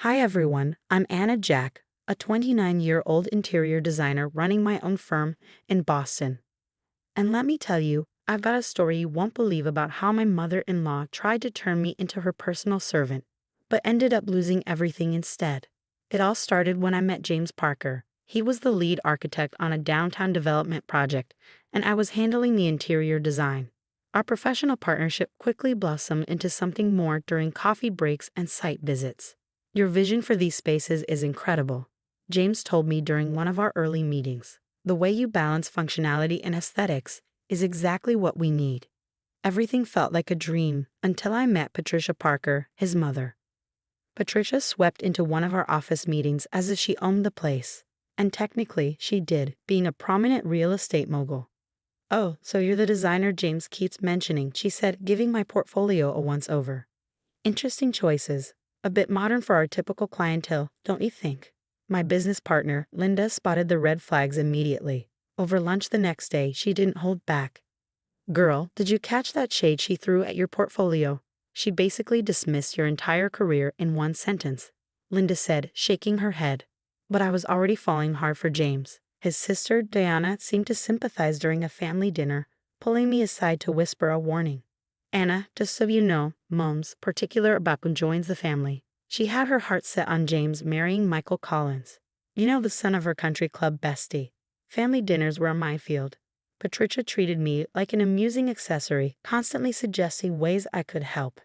Hi everyone, I'm Anna Jack, a 29-year-old interior designer running my own firm in Boston. And let me tell you, I've got a story you won't believe about how my mother-in-law tried to turn me into her personal servant, but ended up losing everything instead. It all started when I met James Parker. He was the lead architect on a downtown development project, and I was handling the interior design. Our professional partnership quickly blossomed into something more during coffee breaks and site visits. Your vision for these spaces is incredible, James told me during one of our early meetings. The way you balance functionality and aesthetics is exactly what we need. Everything felt like a dream until I met Patricia Parker, his mother. Patricia swept into one of our office meetings as if she owned the place. And technically, she did, being a prominent real estate mogul. "Oh, so you're the designer James keeps mentioning," she said, giving my portfolio a once-over. "Interesting choices. A bit modern for our typical clientele, don't you think?" My business partner, Linda, spotted the red flags immediately. Over lunch the next day, she didn't hold back. "Girl, did you catch that shade she threw at your portfolio? She basically dismissed your entire career in one sentence," Linda said, shaking her head. But I was already falling hard for James. His sister, Diana, seemed to sympathize during a family dinner, pulling me aside to whisper a warning. "Anna, just so you know, Mom's particular about who joins the family. She had her heart set on James marrying Michael Collins. You know, the son of her country club bestie. Family dinners were a minefield. Patricia treated me like an amusing accessory, constantly suggesting ways I could help.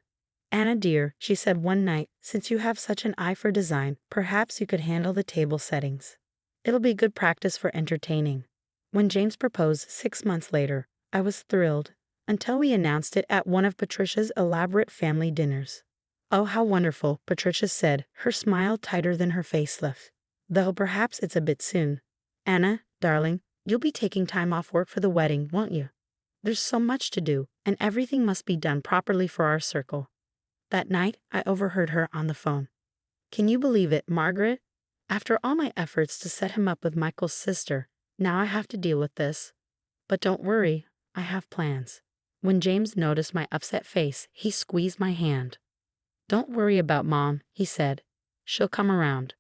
Anna dear," she said one night, "since you have such an eye for design, perhaps you could handle the table settings. It'll be good practice for entertaining." When James proposed 6 months later, I was thrilled, until we announced it at one of Patricia's elaborate family dinners. "Oh, how wonderful," Patricia said, her smile tighter than her facelift. "Though perhaps it's a bit soon. Anna, darling, you'll be taking time off work for the wedding, won't you? There's so much to do, and everything must be done properly for our circle." That night, I overheard her on the phone. "Can you believe it, Margaret? After all my efforts to set him up with Michael's sister, now I have to deal with this. But don't worry, I have plans." When James noticed my upset face, he squeezed my hand. "Don't worry about Mom," he said. "She'll come around."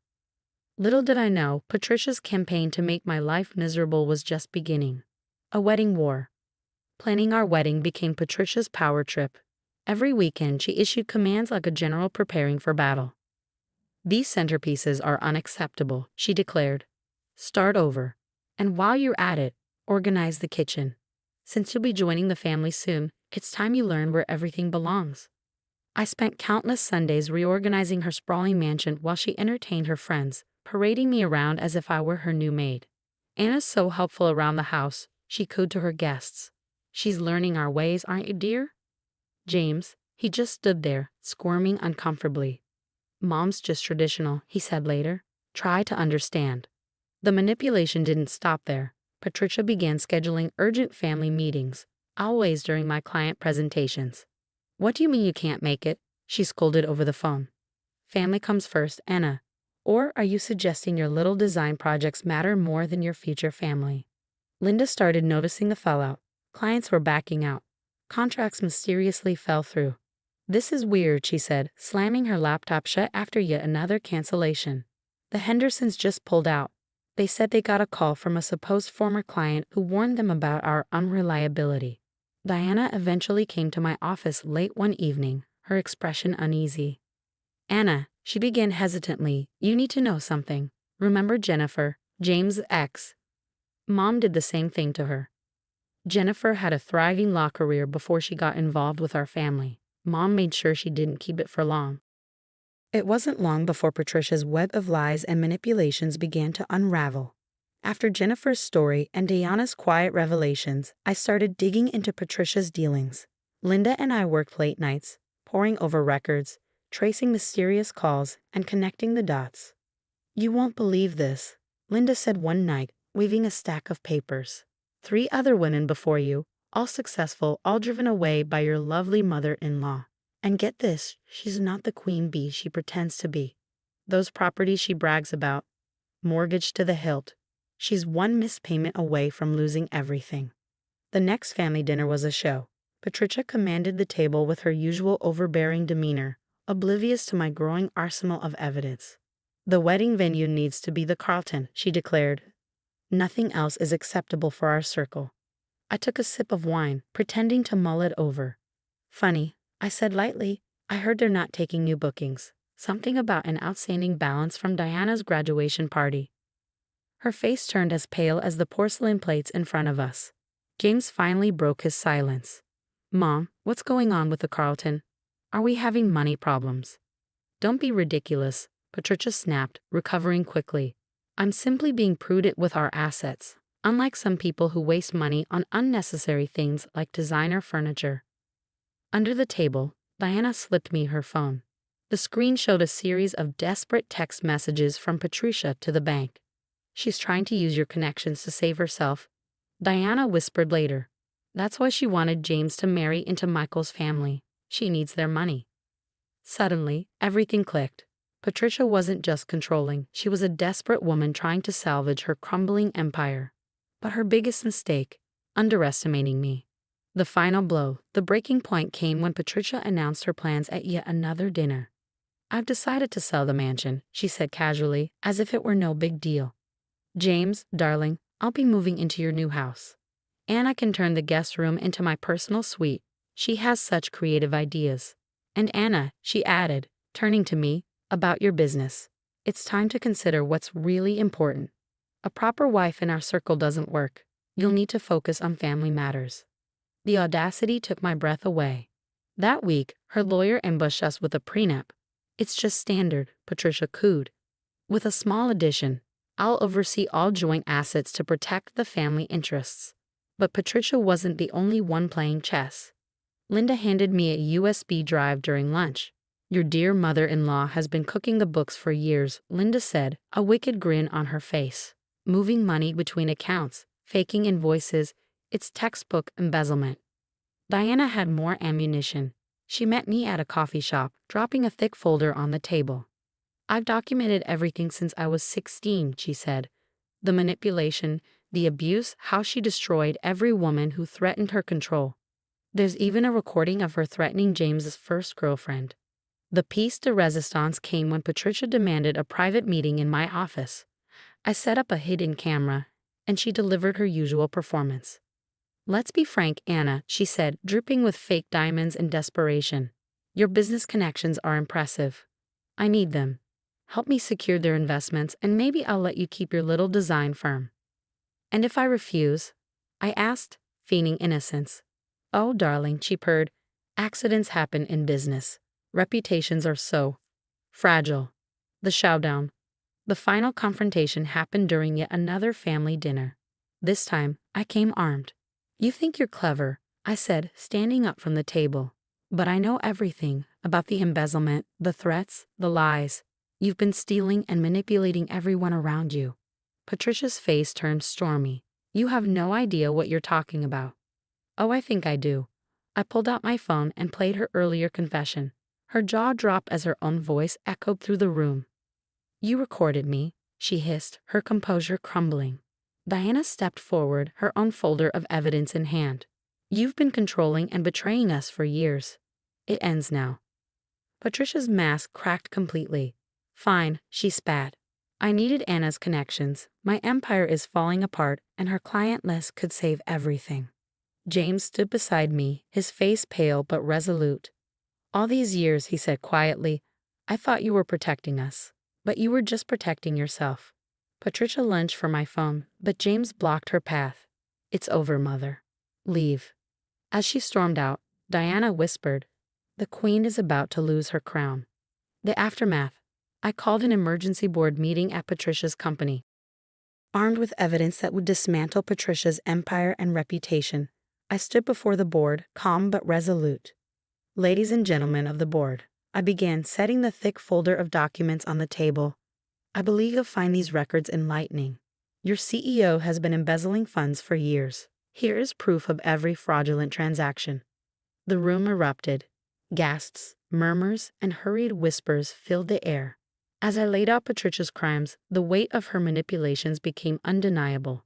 Little did I know, Patricia's campaign to make my life miserable was just beginning. A wedding war. Planning our wedding became Patricia's power trip. Every weekend, she issued commands like a general preparing for battle. "These centerpieces are unacceptable," she declared. "Start over. And while you're at it, organize the kitchen. Since you'll be joining the family soon, it's time you learn where everything belongs." I spent countless Sundays reorganizing her sprawling mansion while she entertained her friends, parading me around as if I were her new maid. "Anna's so helpful around the house," she cooed to her guests. "She's learning our ways, aren't you, dear?" James, he just stood there, squirming uncomfortably. "Mom's just traditional," he said later. "Try to understand." The manipulation didn't stop there. Patricia began scheduling urgent family meetings, always during my client presentations. "What do you mean you can't make it?" she scolded over the phone. "Family comes first, Anna. Or are you suggesting your little design projects matter more than your future family?" Linda started noticing the fallout. Clients were backing out. Contracts mysteriously fell through. "This is weird," she said, slamming her laptop shut after yet another cancellation. "The Hendersons just pulled out. They said they got a call from a supposed former client who warned them about our unreliability." Diana eventually came to my office late one evening, her expression uneasy. "Anna," she began hesitantly, "you need to know something. Remember Jennifer, James' ex? Mom did the same thing to her. Jennifer had a thriving law career before she got involved with our family. Mom made sure she didn't keep it for long." It wasn't long before Patricia's web of lies and manipulations began to unravel. After Jennifer's story and Diana's quiet revelations, I started digging into Patricia's dealings. Linda and I worked late nights, poring over records, tracing mysterious calls, and connecting the dots. "You won't believe this," Linda said one night, waving a stack of papers. "3 other women before you, all successful, all driven away by your lovely mother-in-law. And get this, she's not the queen bee she pretends to be. Those properties she brags about, mortgaged to the hilt. She's one missed payment away from losing everything." The next family dinner was a show. Patricia commanded the table with her usual overbearing demeanor, oblivious to my growing arsenal of evidence. The wedding venue needs to be the Carlton, she declared. Nothing else is acceptable for our circle. I took a sip of wine, pretending to mull it over. Funny, I said lightly, I heard they're not taking new bookings. Something about an outstanding balance from Diana's graduation party. Her face turned as pale as the porcelain plates in front of us. James finally broke his silence. Mom, what's going on with the Carlton? Are we having money problems? Don't be ridiculous, Patricia snapped, recovering quickly. I'm simply being prudent with our assets, unlike some people who waste money on unnecessary things like designer furniture. Under the table, Diana slipped me her phone. The screen showed a series of desperate text messages from Patricia to the bank. She's trying to use your connections to save herself, Diana whispered later. That's why she wanted James to marry into Michael's family. She needs their money. Suddenly, everything clicked. Patricia wasn't just controlling, she was a desperate woman trying to salvage her crumbling empire. But her biggest mistake, underestimating me. The final blow, the breaking point came when Patricia announced her plans at yet another dinner. I've decided to sell the mansion, she said casually, as if it were no big deal. James, darling, I'll be moving into your new house. Anna can turn the guest room into my personal suite. She has such creative ideas. And Anna, she added, turning to me, about your business. It's time to consider what's really important. A proper wife in our circle doesn't work. You'll need to focus on family matters. The audacity took my breath away. That week, her lawyer ambushed us with a prenup. It's just standard, Patricia cooed. With a small addition, I'll oversee all joint assets to protect the family interests. But Patricia wasn't the only one playing chess. Linda handed me a USB drive during lunch. Your dear mother-in-law has been cooking the books for years, Linda said, a wicked grin on her face. Moving money between accounts, faking invoices, it's textbook embezzlement. Diana had more ammunition. She met me at a coffee shop, dropping a thick folder on the table. I've documented everything since I was 16, she said. The manipulation, the abuse, how she destroyed every woman who threatened her control. There's even a recording of her threatening James's first girlfriend. The piece de resistance came when Patricia demanded a private meeting in my office. I set up a hidden camera, and she delivered her usual performance. Let's be frank, Anna, she said, dripping with fake diamonds and desperation. Your business connections are impressive. I need them. Help me secure their investments, and maybe I'll let you keep your little design firm. And if I refuse? I asked, feigning innocence. Oh, darling, she purred. Accidents happen in business. Reputations are so fragile. The showdown. The final confrontation happened during yet another family dinner. This time, I came armed. You think you're clever, I said, standing up from the table. But I know everything about the embezzlement, the threats, the lies. You've been stealing and manipulating everyone around you. Patricia's face turned stormy. You have no idea what you're talking about. Oh, I think I do. I pulled out my phone and played her earlier confession. Her jaw dropped as her own voice echoed through the room. You recorded me, she hissed, her composure crumbling. Diana stepped forward, her own folder of evidence in hand. You've been controlling and betraying us for years. It ends now. Patricia's mask cracked completely. Fine, she spat. I needed Anna's connections. My empire is falling apart, and her client list could save everything. James stood beside me, his face pale but resolute. All these years, he said quietly, I thought you were protecting us. But you were just protecting yourself. Patricia lunged for my phone, but James blocked her path. It's over, Mother. Leave. As she stormed out, Diana whispered, The Queen is about to lose her crown. The aftermath. I called an emergency board meeting at Patricia's company. Armed with evidence that would dismantle Patricia's empire and reputation, I stood before the board, calm but resolute. Ladies and gentlemen of the board, I began setting the thick folder of documents on the table. I believe you'll find these records enlightening. Your CEO has been embezzling funds for years. Here is proof of every fraudulent transaction. The room erupted. Gasps, murmurs, and hurried whispers filled the air. As I laid out Patricia's crimes, the weight of her manipulations became undeniable.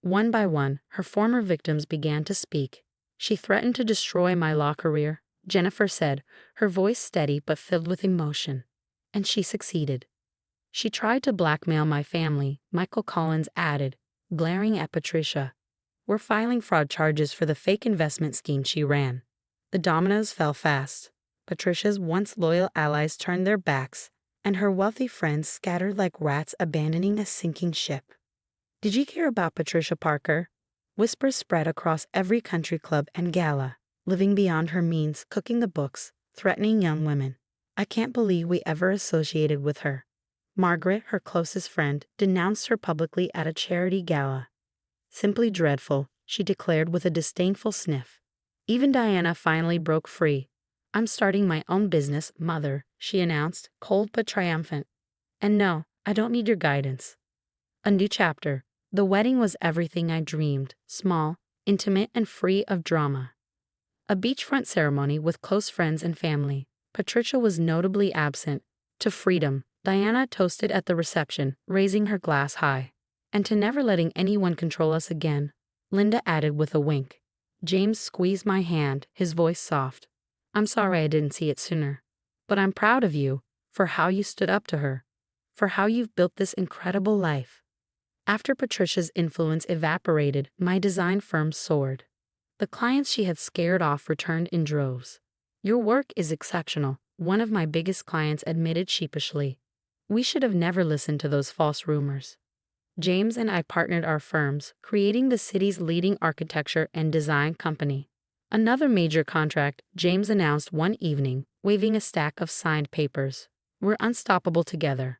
One by one, her former victims began to speak. She threatened to destroy my law career, Jennifer said, her voice steady but filled with emotion. And she succeeded. She tried to blackmail my family, Michael Collins added, glaring at Patricia. We're filing fraud charges for the fake investment scheme she ran. The dominoes fell fast. Patricia's once loyal allies turned their backs, and her wealthy friends scattered like rats abandoning a sinking ship. Did you hear about Patricia Parker? Whispers spread across every country club and gala, living beyond her means, cooking the books, threatening young women. I can't believe we ever associated with her. Margaret, her closest friend, denounced her publicly at a charity gala. Simply dreadful, she declared with a disdainful sniff. Even Diana finally broke free. I'm starting my own business, Mother, she announced, cold but triumphant. And no, I don't need your guidance. A new chapter. The wedding was everything I dreamed, small, intimate, and free of drama. A beachfront ceremony with close friends and family. Patricia was notably absent. To freedom, Diana toasted at the reception, raising her glass high. And to never letting anyone control us again, Linda added with a wink. James squeezed my hand, his voice soft. I'm sorry I didn't see it sooner. But I'm proud of you, for how you stood up to her. For how you've built this incredible life. After Patricia's influence evaporated, my design firm soared. The clients she had scared off returned in droves. Your work is exceptional, one of my biggest clients admitted sheepishly. We should have never listened to those false rumors. James and I partnered our firms, creating the city's leading architecture and design company. Another major contract, James announced one evening, waving a stack of signed papers. We're unstoppable together.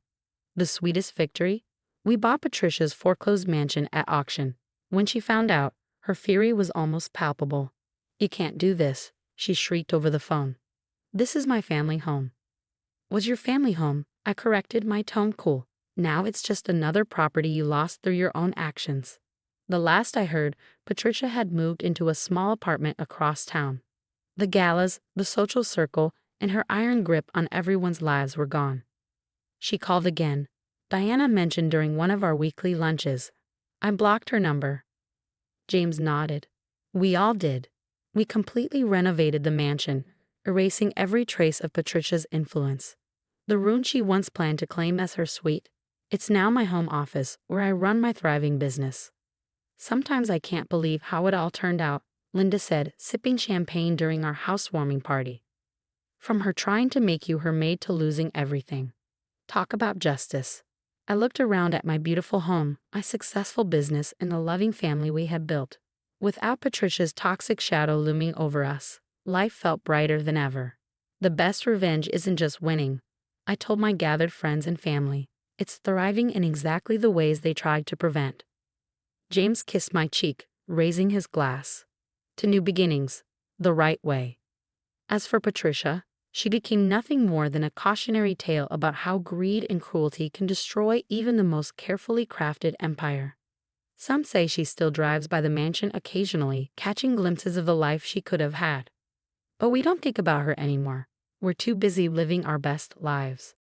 The sweetest victory? We bought Patricia's foreclosed mansion at auction. When she found out, her fury was almost palpable. You can't do this, she shrieked over the phone. This is my family home. Was your family home? I corrected, my tone cool. Now it's just another property you lost through your own actions. The last I heard, Patricia had moved into a small apartment across town. The galas, the social circle, and her iron grip on everyone's lives were gone. She called again. Diana mentioned during one of our weekly lunches. I blocked her number. James nodded. We all did. We completely renovated the mansion, erasing every trace of Patricia's influence. The room she once planned to claim as her suite. It's now my home office, where I run my thriving business. Sometimes I can't believe how it all turned out, Linda said, sipping champagne during our housewarming party. From her trying to make you her maid to losing everything. Talk about justice. I looked around at my beautiful home, my successful business, and the loving family we had built. Without Patricia's toxic shadow looming over us, life felt brighter than ever. The best revenge isn't just winning, I told my gathered friends and family. It's thriving in exactly the ways they tried to prevent. James kissed my cheek, raising his glass. To new beginnings, the right way. As for Patricia, she became nothing more than a cautionary tale about how greed and cruelty can destroy even the most carefully crafted empire. Some say she still drives by the mansion occasionally, catching glimpses of the life she could have had. But we don't think about her anymore. We're too busy living our best lives.